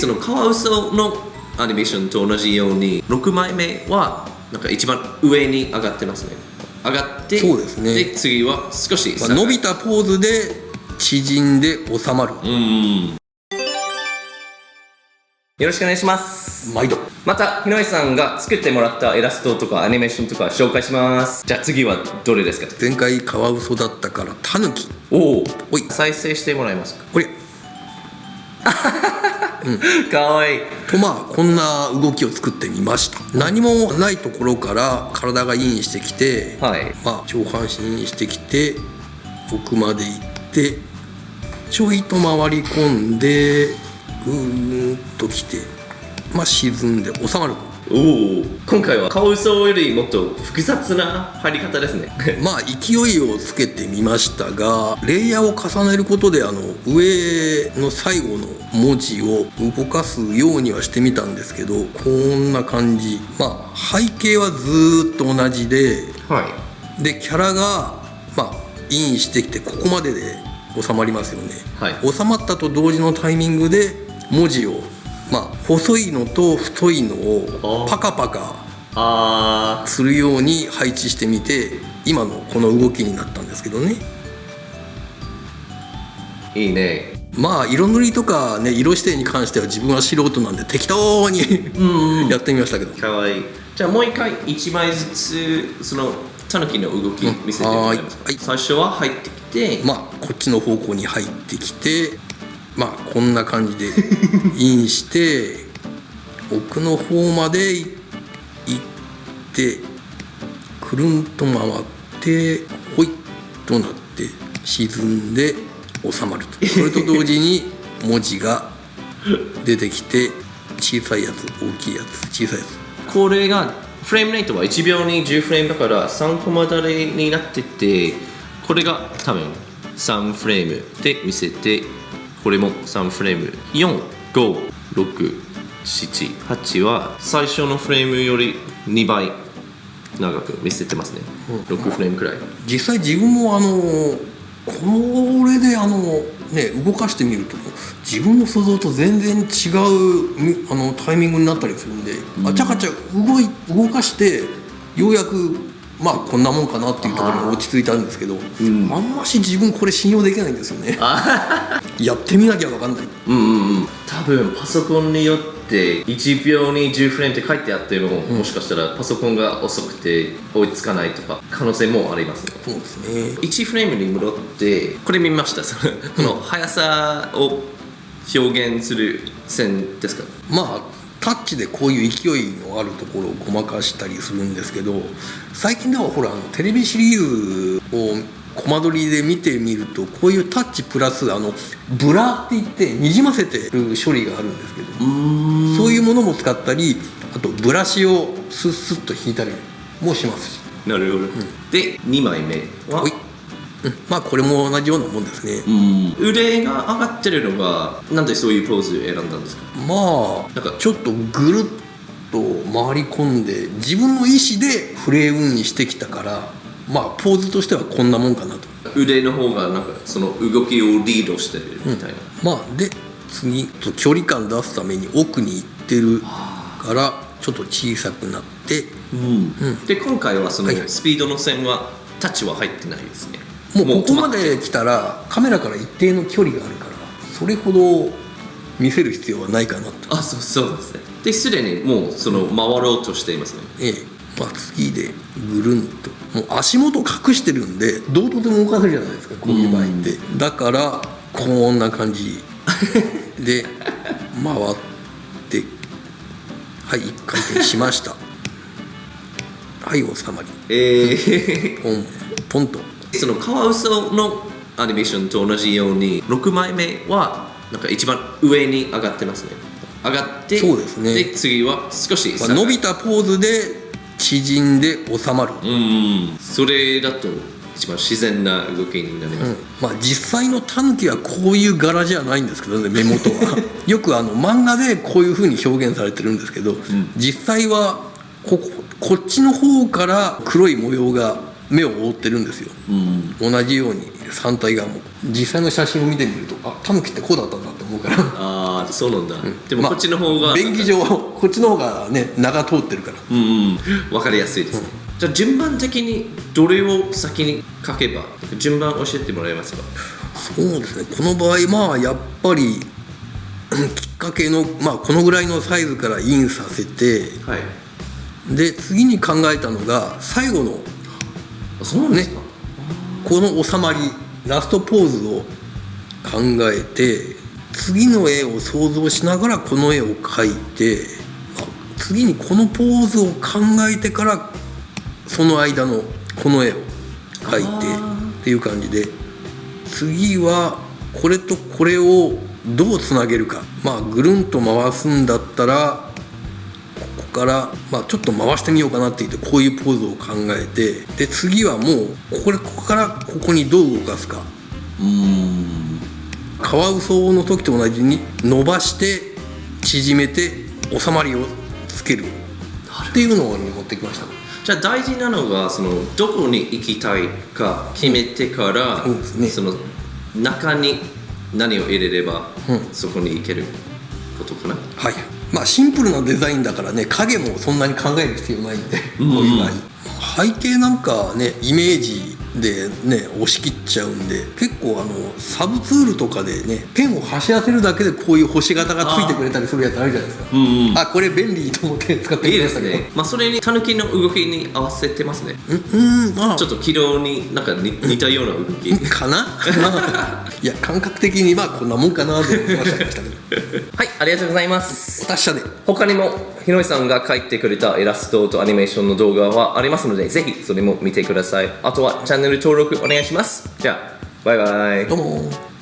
そのカワウソのアニメーションと同じように6枚目はなんか一番上に上がってますね。上がって、そうですね。で次は少し下がる、伸びたポーズで縮んで収まる。よろしくお願いします。毎度。また日野さんが作ってもらったイラストとかアニメーションとか紹介します。じゃあ次はどれですか？前回カワウソだったからタヌキ。おお、おい再生してもらえますか？これかわいい。とこんな動きを作ってみました。何もないところから体がインしてきて、はい、上半身インしてきて奥まで行ってちょいと回り込んでぐーっときて、沈んで収まる。おお、今回はカワウソよりもっと複雑な入り方ですね。勢いをつけてみましたが、レイヤーを重ねることで上の最後の文字を動かすようにはしてみたんですけど、こんな感じ。背景はずーっと同じで、でキャラがインしてきてここまでで収まりますよね。収まったと同時のタイミングで文字を細いのと太いのをパカパカするように配置してみて、今のこの動きになったんですけどね。いいね。色塗りとかね、色指定に関しては自分は素人なんで適当にやってみましたけど。かわいい。じゃあもう一回1枚ずつそのタヌキの動き見せてもらえますか？最初は入ってきて、こっちの方向に入ってきて、こんな感じでインして奥の方まで行ってくるんと回ってほいっとなって沈んで収まると。それと同時に文字が出てきて、小さいやつ、大きいやつ、小さいやつ。これがフレームレートは1秒に10フレームだから3コマだれになってて、これが多分3フレームで見せて、これも3フレーム、4、5、6、7、8は最初のフレームより2倍長く見せてますね。6フレームくらい。実際自分もこれで動かしてみると自分の想像と全然違うタイミングになったりするんで、あちゃかちゃ動かしてようやくこんなもんかなっていうところに落ち着いたんですけど、あんまし自分これ信用できないんですよね。やってみなきゃ分かんない。多分パソコンによって1秒に10フレームって書いてあっても、もしかしたらパソコンが遅くて追いつかないとか可能性もありますね。そうですね。1フレームに戻ってこれ見ました。この速さを表現する線ですか？タッチでこういう勢いのあるところをごまかしたりするんですけど、最近ではテレビシリーズをコマ撮りで見てみると、こういうタッチプラスブラっていってにじませてる処理があるんですけど、そういうものも使ったり、あとブラシをスッスッと引いたりもしますし。なるほど。で2枚目はこれも同じようなもんですね。腕が上がってるのがなんでそういうポーズを選んだんですか？ちょっとぐるっと回り込んで自分の意思でフレームにしてきたから、ポーズとしてはこんなもんかなと。腕の方がその動きをリードしてるみたいな。で次距離感出すために奥に行ってるからちょっと小さくなって、で今回はそのスピードの線はタッチは入ってないですね。もうここまで来たらカメラから一定の距離があるからそれほど見せる必要はないかなと。そうですね。ですでにもうその回ろうとしていますね。次でぐるんともう足元隠してるんでどうとでも動かせるじゃないですか、こういう場合って。だからこんな感じで回って一回転しました収まり、ポンと。そのカワウソのアニメーションと同じように6枚目はなんか一番上に上がってますね。上がって、そうですね。で次は少し下がる、伸びたポーズで縮んで収まる。それだと一番自然な動きになります。実際のタヌキはこういう柄じゃないんですけどね、目元はよく漫画でこういう風に表現されてるんですけど、実際はこっちの方から黒い模様が目を覆ってるんですよ。同じように反対側も実際の写真を見てみるとタヌキってこうだったんだって思思うからああそうなんだ、でもまあこっちの方が便宜上こっちの方がね名が通ってるから分かりやすいですね、じゃあ順番的にどれを先に書けば順番教えてもらえますか？そうですね、この場合まあやっぱりきっかけの、このぐらいのサイズからインさせて、はい、で次に考えたのが最後のそうなんですか、この収まりラストポーズを考えて次の絵を想像しながらこの絵を描いて、次にこのポーズを考えてからその間のこの絵を描いてっていう感じで、次はこれとこれをどうつなげるか、ぐるんと回すんだったらここから、ちょっと回してみようかなって言ってこういうポーズを考えて、で次はもうここからここにどう動かすか、カワウソの時と同じに伸ばして縮めて収まりをつけるっていうのに持ってきました。じゃあ大事なのがそのどこに行きたいか決めてから、その中に何を入れれば、そこに行けることかな。はい、シンプルなデザインだからね、影もそんなに考える必要ないんで、こういう場合背景なんかねイメージでね押し切っちゃうんで、結構サブツールとかでねペンを走らせるだけでこういう星型がついてくれたりするやつあるじゃないですか。これ便利と思って使っていいでみましたけど、すね。それにタヌキの動きに合わせてますね。ちょっと軌道になんか似たような動きかないや感覚的にこんなもんかなと思いましたけどはい、ありがとうございます。達者で他にもひろいさんが描いてくれたイラストとアニメーションの動画はありますので、ぜひそれも見てください。あとはチャンネル登録お願いします。じゃあバイバイ。どうも。